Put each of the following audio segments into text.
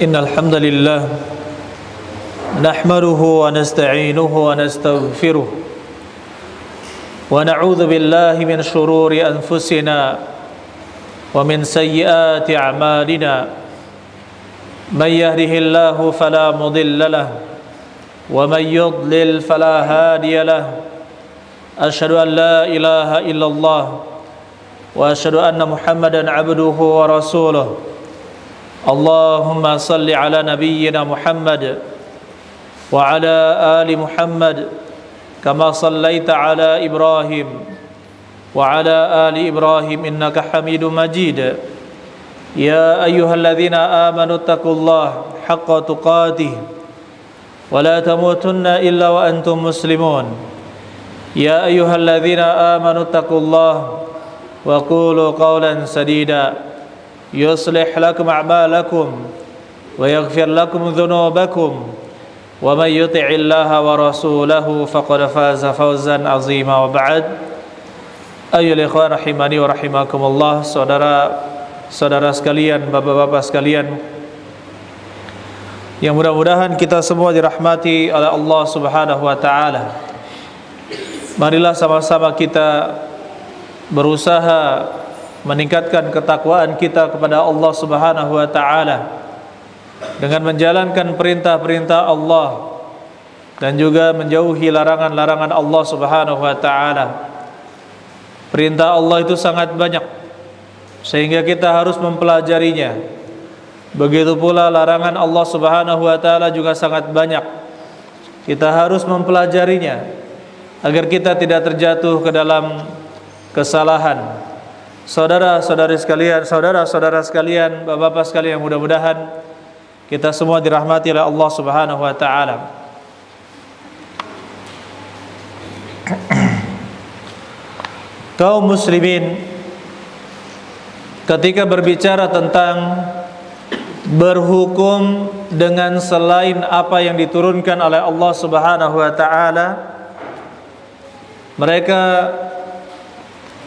Innal hamdalillah nahmaduhu wa nasta'inuhu wa nastaghfiruh wa na'udzu billahi min shururi anfusina wa min sayyiati a'malina may yahdihillahu fala mudilla lahu wa may yudlil fala hadiya lahu asyhadu an la ilaha illallah wa asyhadu anna Muhammadan 'abduhu wa rasuluh. Allahumma salli ala nabiyyina Muhammad wa ala ali Muhammad kama sallaita ala Ibrahim wa ala ali Ibrahim innaka Hamidum Majid. Ya ayyuhalladzina amanu taqullaha haqqa tuqatih wa la tamutunna illa wa antum muslimun. Ya ayyuhalladzina amanu taqullaha wa qulu qawlan sadida يصلح لكم أعمالكم ويغفر لكم ذنوبكم ومن يطع الله ورسوله فقد فاز فوزا عظيما وبعد أيها الإخوان rahimani wa rahimakumullah, saudara-saudara sekalian, bapak-bapak sekalian yang mudah-mudahan kita semua dirahmati oleh Allah Subhanahu wa taala. Marilah sama-sama kita berusaha meningkatkan ketakwaan kita kepada Allah Subhanahu wa taala dengan menjalankan perintah-perintah Allah dan juga menjauhi larangan-larangan Allah Subhanahu wa taala. Perintah Allah itu sangat banyak sehingga kita harus mempelajarinya. Begitu pula larangan Allah Subhanahu wa taala juga sangat banyak. Kita harus mempelajarinya agar kita tidak terjatuh ke dalam kesalahan. Saudara-saudari sekalian, saudara-saudara sekalian, bapak-bapak sekalian, mudah-mudahan kita semua dirahmati oleh Allah Subhanahu wa taala. Kaum muslimin ketika berbicara tentang berhukum dengan selain apa yang diturunkan oleh Allah Subhanahu wa taala, mereka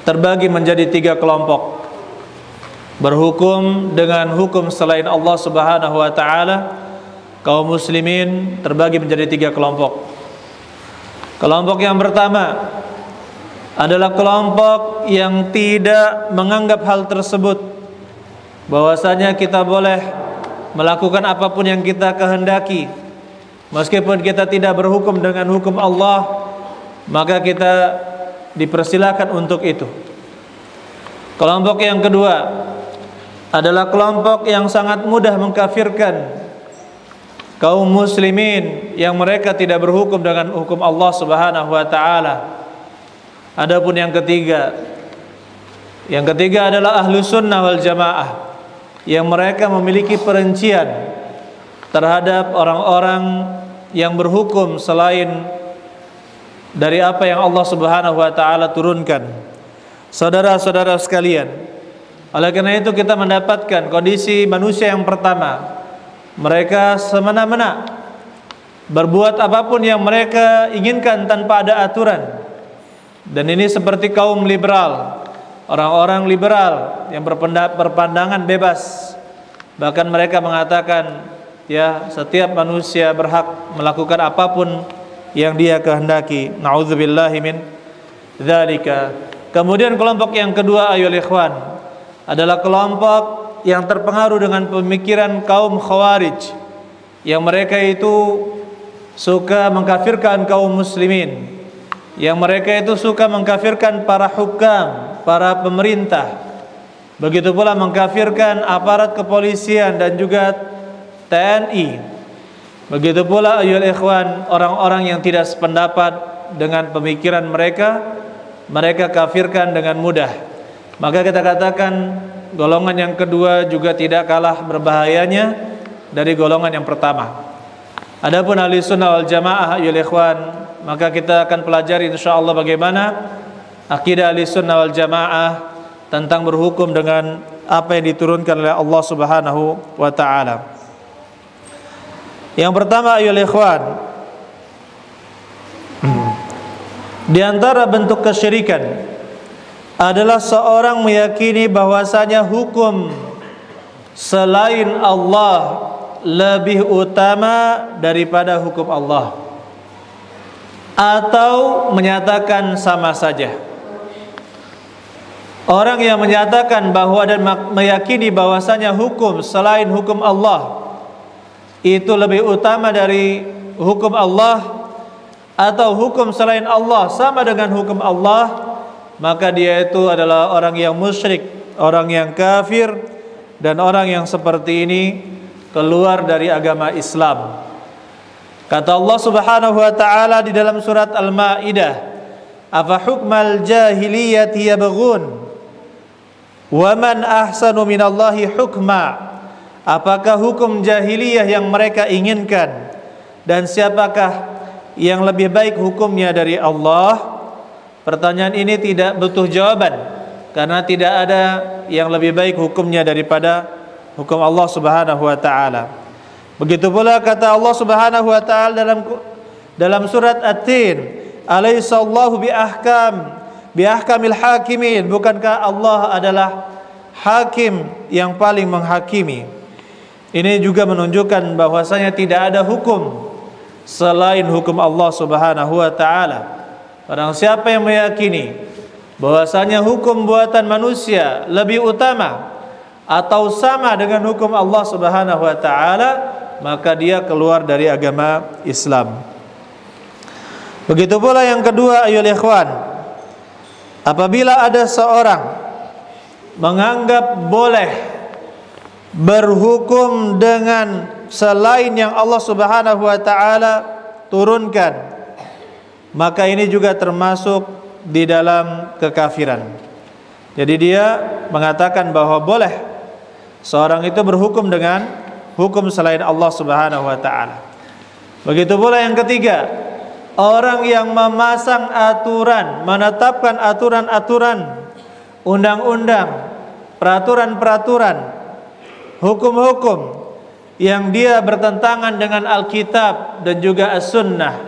terbagi menjadi 3 kelompok. Berhukum dengan hukum selain Allah Subhanahu wa taala, kaum muslimin terbagi menjadi 3 kelompok. Kelompok yang pertama adalah kelompok yang tidak menganggap hal tersebut, bahwasanya kita boleh melakukan apapun yang kita kehendaki meskipun kita tidak berhukum dengan hukum Allah, maka kita dipersilakan untuk itu. Kelompok yang kedua adalah kelompok yang sangat mudah mengkafirkan kaum muslimin yang mereka tidak berhukum dengan hukum Allah Subhanahu wa taala. Adapun yang ketiga adalah ahlu sunnah wal jamaah yang mereka memiliki perincian terhadap orang-orang yang berhukum selain dari apa yang Allah Subhanahu wa taala turunkan. Saudara-saudara sekalian, oleh karena itu kita mendapatkan kondisi manusia yang pertama, mereka semena-mena berbuat apapun yang mereka inginkan tanpa ada aturan. Dan ini seperti kaum liberal, orang-orang liberal yang berpandangan bebas. Bahkan mereka mengatakan, ya, setiap manusia berhak melakukan apapun yang dia kehendaki. Na'udzubillahi min dzalika. Kemudian kelompok yang kedua, ayyuhal ikhwan, adalah kelompok yang terpengaruh dengan pemikiran kaum Khawarij, yang mereka itu suka mengkafirkan kaum muslimin, yang mereka itu suka mengkafirkan para hukam, para pemerintah, begitu pula mengkafirkan aparat kepolisian dan juga TNI. Begitu pula ayyuhal ikhwan, orang-orang yang tidak sependapat dengan pemikiran mereka, mereka kafirkan dengan mudah. Maka kita katakan golongan yang kedua juga tidak kalah berbahayanya dari golongan yang pertama. Adapun ahli sunnah wal jamaah ayyuhal ikhwan, maka kita akan pelajari insyaallah bagaimana akidah ahli sunnah wal jamaah tentang berhukum dengan apa yang diturunkan oleh Allah Subhanahu wa taala. Yang pertama ayyuhal ikhwan, di antara bentuk kesyirikan adalah seorang meyakini bahwasanya hukum selain Allah lebih utama daripada hukum Allah, atau menyatakan sama saja. Orang yang menyatakan bahwa dan meyakini bahwasanya hukum selain hukum Allah itu lebih utama dari hukum Allah, atau hukum selain Allah sama dengan hukum Allah, maka dia itu adalah orang yang musyrik, orang yang kafir, dan orang yang seperti ini keluar dari agama Islam. Kata Allah Subhanahu wa taala di dalam surat Al-Maidah, "Afa hukmal jahiliyati yabghun wa man ahsanu minallahi hukma." Apakah hukum jahiliyah yang mereka inginkan, dan siapakah yang lebih baik hukumnya dari Allah? Pertanyaan ini tidak butuh jawaban, karena tidak ada yang lebih baik hukumnya daripada hukum Allah Subhanahu wa taala. Begitu pula kata Allah Subhanahu wa taala dalam surat At-Tin, "Alaihissallahu biahkamil hakimin." Bukankah Allah adalah hakim yang paling menghakimi? Ini juga menunjukkan bahwasanya tidak ada hukum selain hukum Allah Subhanahu wa taala. Barang siapa yang meyakini bahwasanya hukum buatan manusia lebih utama atau sama dengan hukum Allah Subhanahu wa taala, maka dia keluar dari agama Islam. Begitu pula yang kedua, ayyuhal ikhwan, apabila ada seorang menganggap boleh berhukum dengan selain yang Allah Subhanahu wa taala turunkan, maka ini juga termasuk di dalam kekafiran. Jadi dia mengatakan bahwa boleh seorang itu berhukum dengan hukum selain Allah Subhanahu wa taala. Begitu pula yang ketiga, orang yang memasang aturan, menetapkan aturan-aturan, undang-undang, peraturan-peraturan, hukum-hukum yang dia bertentangan dengan Alkitab dan juga As-Sunnah,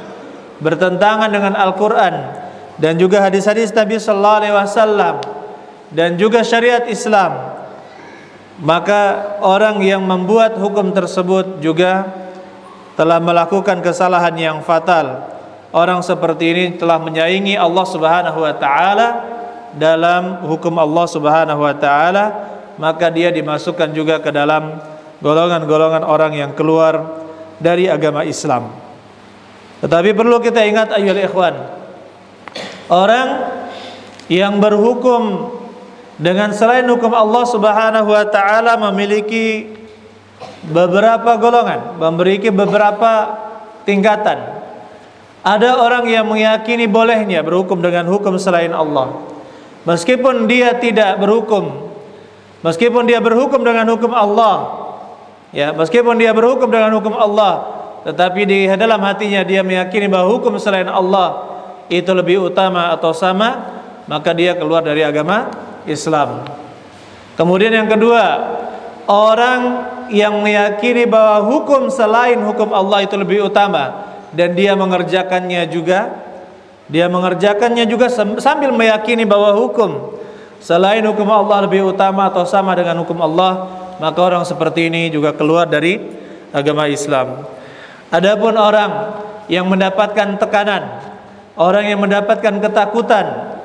bertentangan dengan Al-Quran dan juga hadis-hadis Nabi Sallallahu Alaihi Wasallam dan juga syariat Islam, maka orang yang membuat hukum tersebut juga telah melakukan kesalahan yang fatal. Orang seperti ini telah menyaingi Allah Subhanahu wa taala dalam hukum Allah Subhanahu wa taala, maka dia dimasukkan juga ke dalam golongan-golongan orang yang keluar dari agama Islam. Tetapi perlu kita ingat ayyuhal ikhwan, orang yang berhukum dengan selain hukum Allah Subhanahu wa taala memiliki beberapa golongan, memiliki beberapa tingkatan. Ada orang yang meyakini bolehnya berhukum dengan hukum selain Allah, meskipun dia tidak berhukum, meskipun dia berhukum dengan hukum Allah, ya, meskipun dia berhukum dengan hukum Allah, tetapi di dalam hatinya dia meyakini bahwa hukum selain Allah itu lebih utama atau sama, maka dia keluar dari agama Islam. Kemudian yang kedua, orang yang meyakini bahwa hukum selain hukum Allah itu lebih utama dan dia mengerjakannya juga sambil meyakini bahwa hukum selain hukum Allah lebih utama atau sama dengan hukum Allah, maka orang seperti ini juga keluar dari agama Islam. Adapun orang yang mendapatkan tekanan, orang yang mendapatkan ketakutan,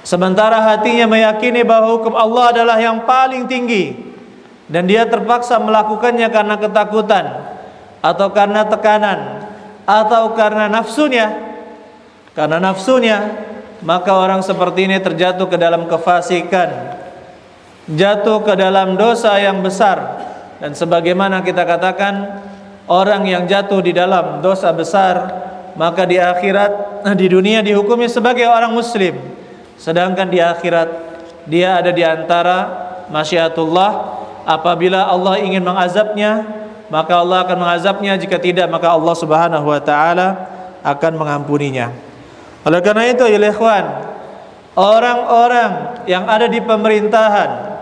sementara hatinya meyakini bahwa hukum Allah adalah yang paling tinggi, dan dia terpaksa melakukannya karena ketakutan atau karena tekanan atau karena nafsunya, maka orang seperti ini terjatuh ke dalam kefasikan, jatuh ke dalam dosa yang besar. Dan sebagaimana kita katakan, orang yang jatuh di dalam dosa besar, maka di akhirat, di dunia dihukumi sebagai orang muslim, sedangkan di akhirat dia ada di antara masyiatullah. Apabila Allah ingin mengazabnya, maka Allah akan mengazabnya. Jika tidak, maka Allah Subhanahu wa taala akan mengampuninya. Oleh karena itu, ya ikhwan, orang-orang yang ada di pemerintahan,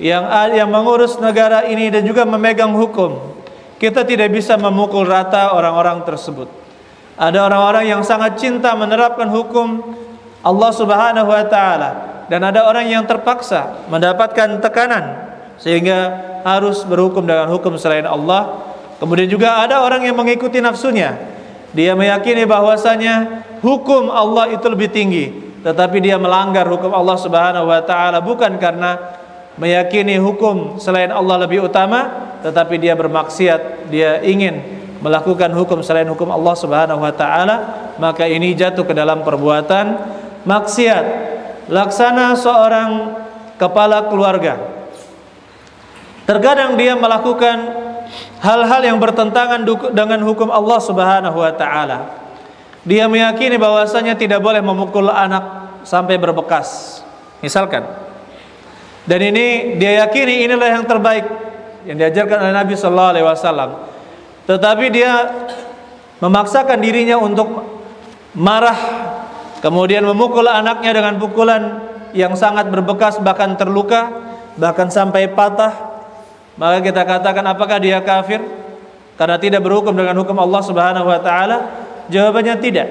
yang mengurus negara ini dan juga memegang hukum, kita tidak bisa memukul rata orang-orang tersebut. Ada orang-orang yang sangat cinta menerapkan hukum Allah Subhanahu wa taala, dan ada orang yang terpaksa mendapatkan tekanan sehingga harus berhukum dengan hukum selain Allah. Kemudian juga ada orang yang mengikuti nafsunya. Dia meyakini bahwasanya hukum Allah itu lebih tinggi, tetapi dia melanggar hukum Allah Subhanahu wa taala bukan karena meyakini hukum selain Allah lebih utama, tetapi dia bermaksiat, dia ingin melakukan hukum selain hukum Allah Subhanahu wa taala, maka ini jatuh ke dalam perbuatan maksiat. Laksana seorang kepala keluarga, terkadang dia melakukan hal-hal yang bertentangan dengan hukum Allah Subhanahu wa taala. Dia meyakini bahwasanya tidak boleh memukul anak sampai berbekas, misalkan. Dan ini dia yakini inilah yang terbaik yang diajarkan oleh Nabi sallallahu alaihi wasallam. Tetapi dia memaksakan dirinya untuk marah, kemudian memukul anaknya dengan pukulan yang sangat berbekas, bahkan terluka, bahkan sampai patah. Maka kita katakan apakah dia kafir karena tidak berhukum dengan hukum Allah Subhanahu wa taala? Jawabannya tidak.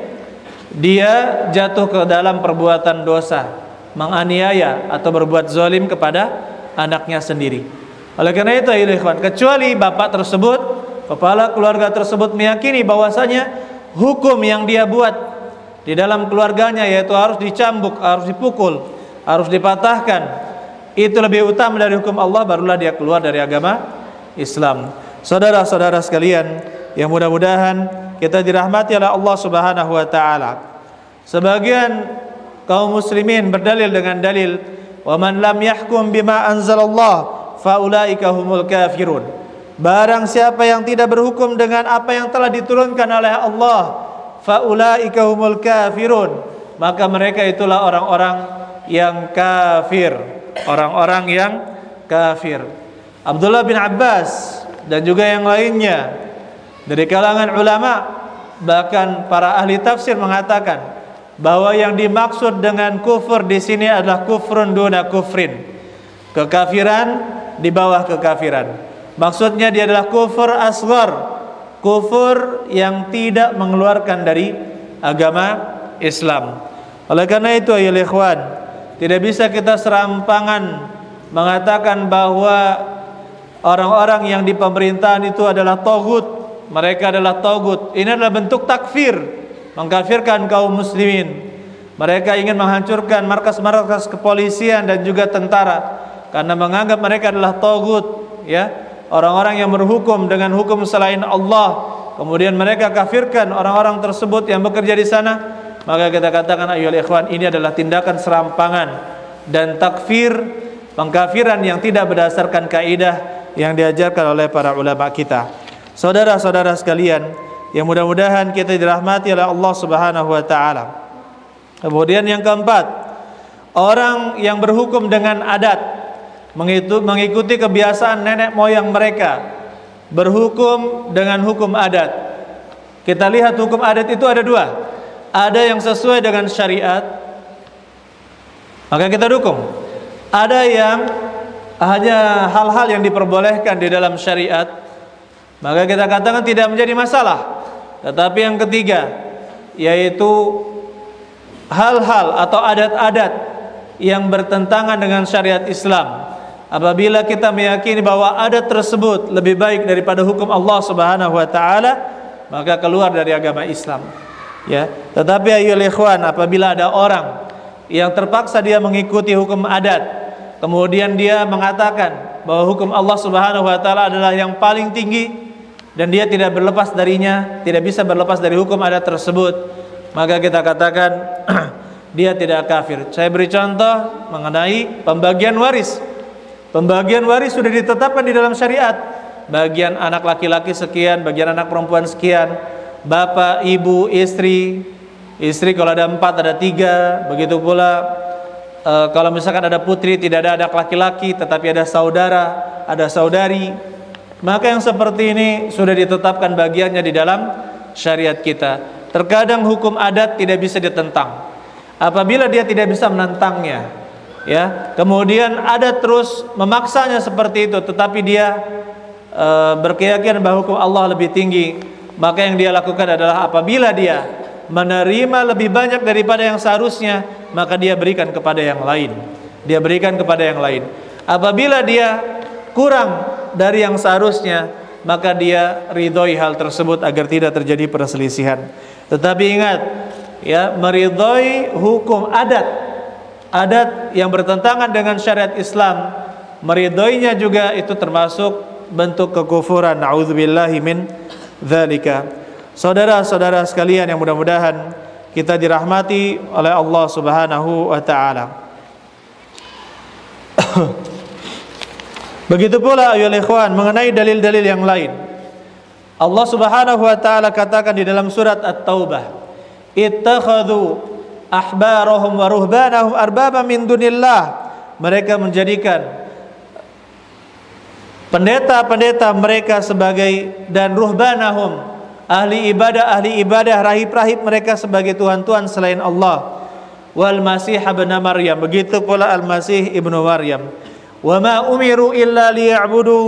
Dia jatuh ke dalam perbuatan dosa, menganiaya atau berbuat zalim kepada anaknya sendiri. Oleh karena itu, ya ikhwan, kecuali bapak tersebut, kepala keluarga tersebut meyakini bahwasanya hukum yang dia buat di dalam keluarganya, yaitu harus dicambuk, harus dipukul, harus dipatahkan, itu lebih utama dari hukum Allah, barulah dia keluar dari agama Islam. Saudara-saudara sekalian, yang mudah-mudahan kita dirahmati oleh Allah Subhanahu wa taala. Sebagian kaum muslimin berdalil dengan dalil wa man lam yahkum bima anzalallah faulaika humul kafirun. Barang siapa yang tidak berhukum dengan apa yang telah diturunkan oleh Allah, faulaika humul kafirun, maka mereka itulah orang-orang yang kafir, orang-orang yang kafir. Abdullah bin Abbas dan juga yang lainnya dari kalangan ulama, bahkan para ahli tafsir mengatakan bahwa yang dimaksud dengan kufur di sini adalah kufrun duna kufrin, kekafiran di bawah kekafiran. Maksudnya dia adalah kufur asghar, kufur yang tidak mengeluarkan dari agama Islam. Oleh karena itu, ya ikhwan, tidak bisa kita serampangan mengatakan bahwa orang-orang yang di pemerintahan itu adalah taghut, mereka adalah taghut. Ini adalah bentuk takfir, mengkafirkan kaum muslimin. Mereka ingin menghancurkan markas-markas kepolisian dan juga tentara karena menganggap mereka adalah taghut, ya, orang-orang yang berhukum dengan hukum selain Allah. Kemudian mereka kafirkan orang-orang tersebut yang bekerja di sana. Maka kita katakan, ayyuhal ikhwan, ini adalah tindakan serampangan dan takfir, pengkafiran yang tidak berdasarkan kaidah yang diajarkan oleh para ulama kita. Saudara-saudara sekalian, yang mudah-mudahan kita dirahmati oleh Allah Subhanahu wa taala. Kemudian yang keempat, orang yang berhukum dengan adat, mengikuti kebiasaan nenek moyang mereka, berhukum dengan hukum adat. Kita lihat hukum adat itu ada dua. Ada yang sesuai dengan syariat, maka kita dukung. Ada yang hanya hal-hal yang diperbolehkan di dalam syariat, maka kita katakan tidak menjadi masalah. Tetapi yang ketiga, yaitu hal-hal atau adat-adat yang bertentangan dengan syariat Islam. Apabila kita meyakini bahwa adat tersebut lebih baik daripada hukum Allah Subhanahu wa taala, maka keluar dari agama Islam. Ya, tetapi ayyuhal ikhwan, apabila ada orang yang terpaksa dia mengikuti hukum adat, kemudian dia mengatakan bahwa hukum Allah Subhanahu wa taala adalah yang paling tinggi dan dia tidak berlepas darinya, tidak bisa berlepas dari hukum adat tersebut, maka kita katakan dia tidak kafir. Saya beri contoh mengenai pembagian waris. Pembagian waris sudah ditetapkan di dalam syariat. Bagian anak laki-laki sekian, bagian anak perempuan sekian. Bapak, ibu, istri. Istri kalau ada 4 ada 3. Begitu pula kalau misalkan ada putri, tidak ada anak laki-laki, tetapi ada saudara, ada saudari. Maka yang seperti ini sudah ditetapkan bagiannya di dalam syariat kita. Terkadang hukum adat tidak bisa ditentang. Apabila dia tidak bisa menentangnya, ya, kemudian ada terus memaksanya seperti itu, tetapi dia berkeyakinan bahwa hukum Allah lebih tinggi, maka yang dia lakukan adalah apabila dia menerima lebih banyak daripada yang seharusnya, maka dia berikan kepada yang lain. Dia berikan kepada yang lain. Apabila dia kurang dari yang seharusnya, maka dia ridhoi hal tersebut agar tidak terjadi perselisihan. Tetapi ingat, ya, meridhoi hukum adat yang bertentangan dengan syariat Islam, meridhoinya juga itu termasuk bentuk kekufuran. Nauzubillahi min dzalika. Saudara-saudara sekalian yang mudah-mudahan kita dirahmati oleh Allah Subhanahu wa taala. Begitu pula ayolah ikhwan mengenai dalil-dalil yang lain. Allah Subhanahu wa taala katakan di dalam surat At-Taubah, "Ittakhadhu ahbarahum wa ruhbanahum arbaba min dunillah." Mereka menjadikan pendeta-pendeta mereka sebagai, dan ruhbanahum, ahli ibadah rahib-rahib mereka sebagai tuhan-tuhan selain Allah. Wal Masih ibn Maryam, begitu pula Al-Masih ibnu Maryam. Wa ma umiru illa liya'budu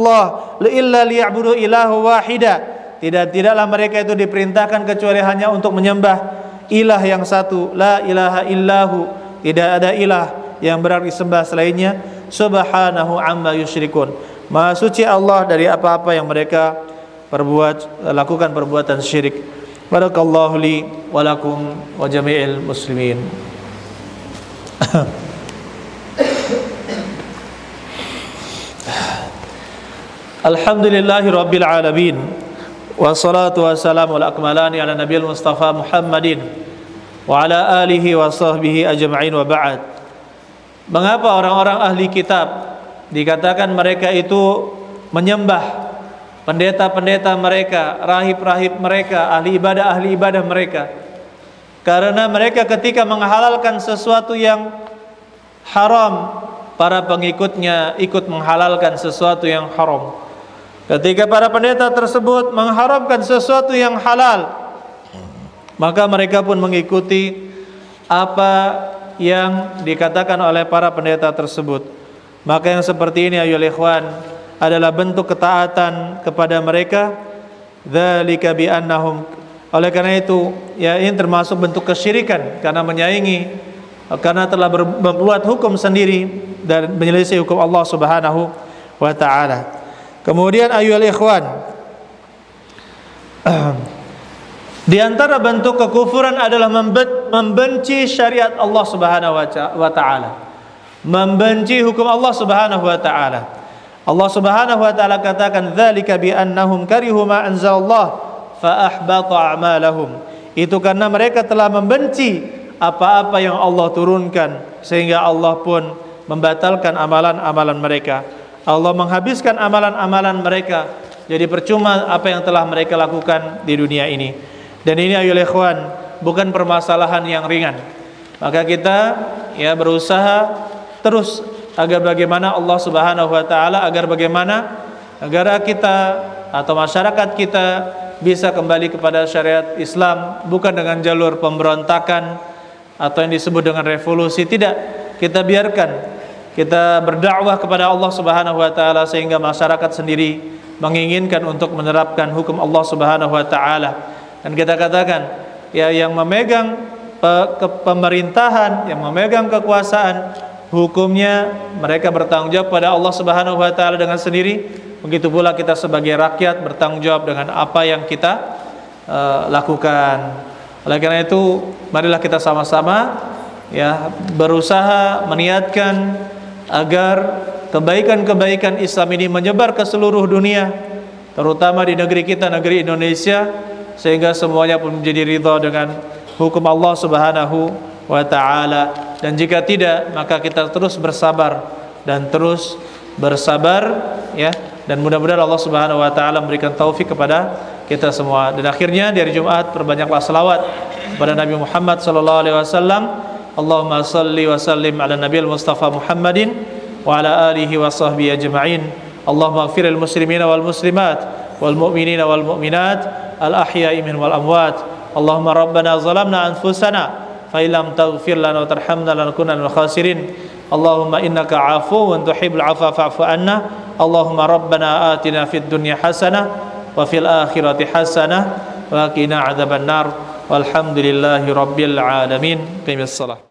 ilahu wahida. Tidaklah mereka itu diperintahkan kecuali hanya untuk menyembah ilah yang satu, la ilaha illahu, tidak ada ilah yang berhak disembah selainnya, subhanahu amma yusyrikun. Maha suci Allah dari apa-apa yang mereka lakukan perbuatan syirik. Barakallahu li wa lakum wa jami'il muslimin. Alhamdulillahi rabbil alamin, wassalatu wassalamu ala akmalani ala nabiyil mustafa Muhammadin wa ala alihi wa sahbihi ajma'in, wa ba'd. Mengapa orang-orang ahli kitab dikatakan mereka itu menyembah pendeta-pendeta mereka, rahib-rahib mereka, ahli ibadah mereka? Karena mereka ketika menghalalkan sesuatu yang haram, para pengikutnya ikut menghalalkan sesuatu yang haram. Ketika para pendeta tersebut mengharamkan sesuatu yang halal, maka mereka pun mengikuti apa yang dikatakan oleh para pendeta tersebut. Maka yang seperti ini ayolah ikhwan adalah bentuk ketaatan kepada mereka. Dzalika bi annahum, oleh karena itu ya, ini termasuk bentuk kesyirikan karena menyaingi, karena telah membuat hukum sendiri dan menyelisih hukum Allah Subhanahu wa taala. Kemudian ayolah ikhwan, di antara bentuk kekufuran adalah membenci syariat Allah Subhanahu wa taala, membenci hukum Allah Subhanahu wa taala. Allah Subhanahu wa taala katakan, "Dzalika bi annahum karihu ma anzalallah fa ahbata a'malahum." Itu karena mereka telah membenci apa-apa yang Allah turunkan sehingga Allah pun membatalkan amalan-amalan mereka. Allah menghabiskan amalan-amalan mereka, jadi percuma apa yang telah mereka lakukan di dunia ini. Dan ini ayolah ikhwan bukan permasalahan yang ringan. Maka kita ya berusaha terus agar bagaimana Allah Subhanahu wa taala, agar kita atau masyarakat kita bisa kembali kepada syariat Islam, bukan dengan jalur pemberontakan atau yang disebut dengan revolusi. Tidak, kita biarkan, kita berdakwah kepada Allah Subhanahu wa taala sehingga masyarakat sendiri menginginkan untuk menerapkan hukum Allah Subhanahu wa taala. Dan kita katakan, ya, yang memegang pemerintahan, yang memegang kekuasaan, hukumnya mereka bertanggung jawab pada Allah Subhanahu wa taala dengan sendiri. Begitu pula kita sebagai rakyat bertanggung jawab dengan apa yang kita lakukan. Oleh karena itu, marilah kita sama-sama ya berusaha meniatkan agar kebaikan-kebaikan Islam ini menyebar ke seluruh dunia, terutama di negeri kita, negeri Indonesia, sehingga semuanya pun menjadi ridha dengan hukum Allah Subhanahu wa taala. Dan jika tidak, maka kita terus bersabar ya, dan mudah-mudahan Allah Subhanahu wa taala memberikan taufik kepada kita semua. Dan akhirnya di hari Jumat perbanyaklah selawat kepada Nabi Muhammad sallallahu alaihi wasallam. Allahumma salli wa sallim ala nabiyil mustafa Muhammadin wa ala alihi wa sahbihi ajma'in. Allahumma ighfiril muslimina wal muslimat wal mu'minina wal mu'minat al ahya'i minhum wal amwat. Allahumma rabbana zalamna anfusana fa illam taghfir lana wa tarhamna lanakunanna minal khasirin. Allahumma innaka 'afuwun tuhibbul 'afwa fa'fu anna. Allahumma rabbana atina fid dunya hasanah wa fil akhirati hasanah wa qina 'adzabannar. Walhamdulillahi rabbil alamin. Qimis shalah.